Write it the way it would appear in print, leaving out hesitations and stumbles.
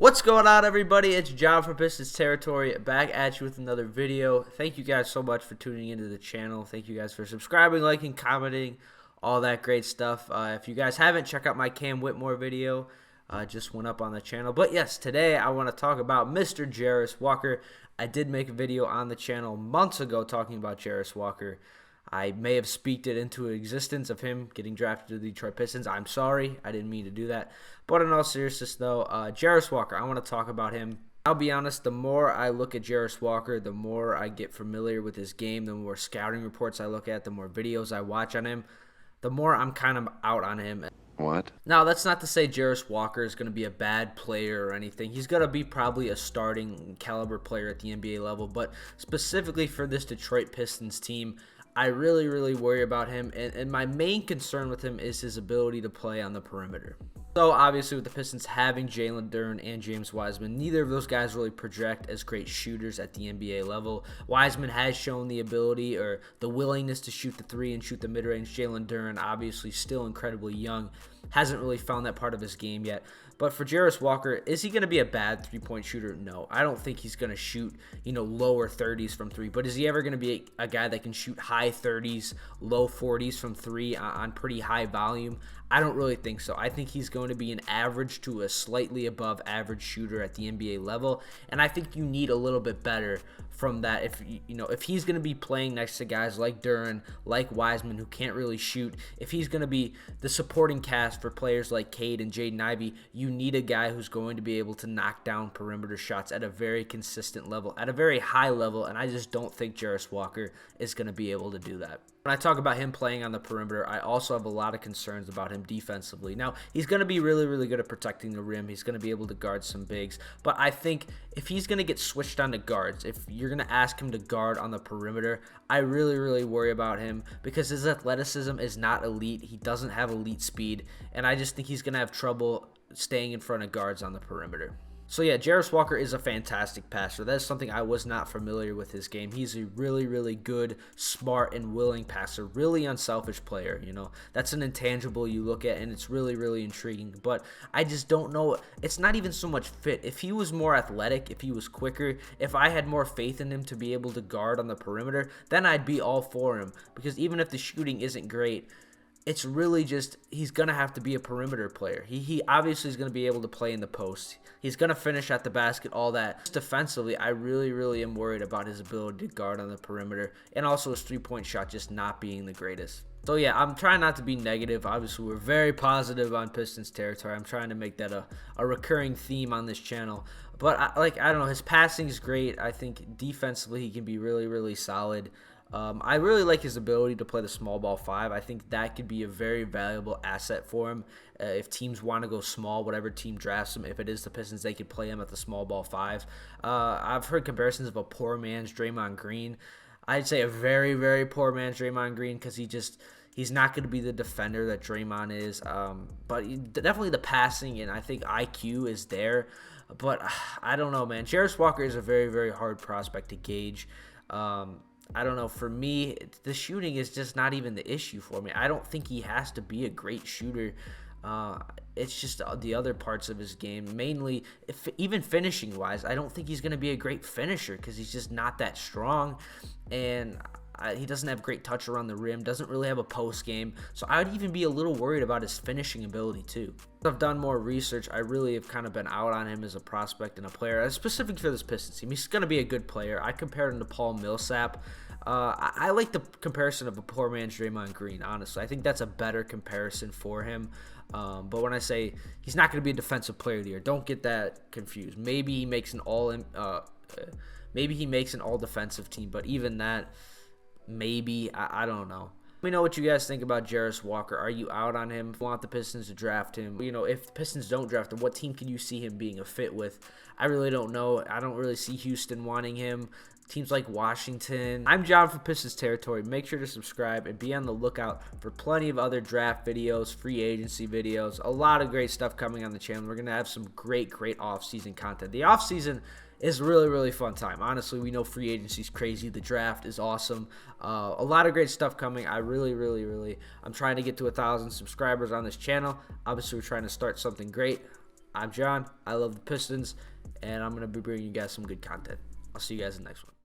What's going on, everybody? It's John from Pistons Territory, back at you with another video. Thank you guys so much for tuning into the channel. Thank you guys for subscribing, liking, commenting, all that great stuff. If you guys haven't, check out my Cam Whitmore video. Just went up on the channel. But yes, today I want to talk about Mr. Jarace Walker. I did make a video on the channel months ago talking about Jarace Walker. I may have speaked it into existence of him getting drafted to the Detroit Pistons. I'm sorry. I didn't mean to do that. But in all seriousness, though, Jarace Walker, I want to talk about him. I'll be honest, the more I look at Jarace Walker, the more I get familiar with his game, the more scouting reports I look at, the more videos I watch on him, the more I'm kind of out on him. What? Now, that's not to say Jarace Walker is going to be a bad player or anything. He's going to be probably a starting caliber player at the NBA level. But specifically for this Detroit Pistons team, I really worry about him, and my main concern with him is his ability to play on the perimeter. So obviously with the Pistons having Jalen Duren and James Wiseman, neither of those guys really project as great shooters at the NBA level. Wiseman has shown the ability or the willingness to shoot the three and shoot the mid-range. Jalen Duren, obviously still incredibly young, hasn't really found that part of his game yet. But for Jarace Walker, is he going to be a bad three-point shooter? No. I don't think he's going to shoot, lower 30s from three. But is he ever going to be a guy that can shoot high 30s, low 40s from three on pretty high volume? I don't really think so. I think he's going to be an average to a slightly above average shooter at the NBA level, and I think you need a little bit better from that. If he's going to be playing next to guys like Duren, like Wiseman, who can't really shoot, if he's going to be the supporting cast for players like Cade and Jaden Ivey, you need a guy who's going to be able to knock down perimeter shots at a very consistent level, at a very high level, and I just don't think Jarace Walker is going to be able to do that. When I talk about him playing on the perimeter, I also have a lot of concerns about him defensively. Now, he's going to be really good at protecting the rim. He's going to be able to guard some bigs. But I think if he's going to get switched on to guards, if you're going to ask him to guard on the perimeter, I really worry about him because his athleticism is not elite. He doesn't have elite speed. And I just think he's going to have trouble staying in front of guards on the perimeter. So yeah, Jarace Walker is a fantastic passer. That is something I was not familiar with his game. He's a really good, smart, and willing passer. Really unselfish player, That's an intangible you look at, and it's really intriguing. But I just don't know. It's not even so much fit. If he was more athletic, if he was quicker, if I had more faith in him to be able to guard on the perimeter, then I'd be all for him. Because even if the shooting isn't great, it's really just he's going to have to be a perimeter player. He obviously is going to be able to play in the post. He's going to finish at the basket, all that. Just defensively, I really am worried about his ability to guard on the perimeter and also his three-point shot just not being the greatest. So yeah, I'm trying not to be negative. Obviously, we're very positive on Pistons territory. I'm trying to make that a recurring theme on this channel. But I don't know, his passing is great. I think defensively he can be really solid. I really like his ability to play the small ball five. I think that could be a very valuable asset for him. If teams want to go small, whatever team drafts him, if it is the Pistons, they could play him at the small ball five. I've heard comparisons of a poor man's Draymond Green. I'd say a very poor man's Draymond Green because he's not going to be the defender that Draymond is. But definitely the passing and I think IQ is there. But I don't know, man. Jarace Walker is a very hard prospect to gauge. I don't know. For me, the shooting is just not even the issue for me. I don't think he has to be a great shooter. It's just the other parts of his game. Mainly, even finishing-wise, I don't think he's going to be a great finisher because he's just not that strong. And he doesn't have great touch around the rim, doesn't really have a post game. So I would even be a little worried about his finishing ability too. As I've done more research, I really have kind of been out on him as a prospect and a player, specific for this Pistons team. He's going to be a good player. I compared him to Paul Millsap. I like the comparison of a poor man's Draymond Green, honestly. I think that's a better comparison for him. But when I say he's not going to be a defensive player of the year, don't get that confused. Maybe he makes an all defensive team, but even that, maybe, I don't know. Let me know what you guys think about Jarace Walker. Are you out on him? Want the Pistons to draft him? If the Pistons don't draft him, what team can you see him being a fit with? I really don't know. I don't really see Houston wanting him. Teams like Washington. I'm John from Pistons Territory. Make sure to subscribe and be on the lookout for plenty of other draft videos, free agency videos, a lot of great stuff coming on the channel. We're going to have some great off-season content. The off-season is really fun time. Honestly, we know free agency is crazy. The draft is awesome. A lot of great stuff coming. I really, I'm trying to get to 1,000 subscribers on this channel. Obviously, we're trying to start something great. I'm John. I love the Pistons, and I'm going to be bringing you guys some good content. I'll see you guys in the next one.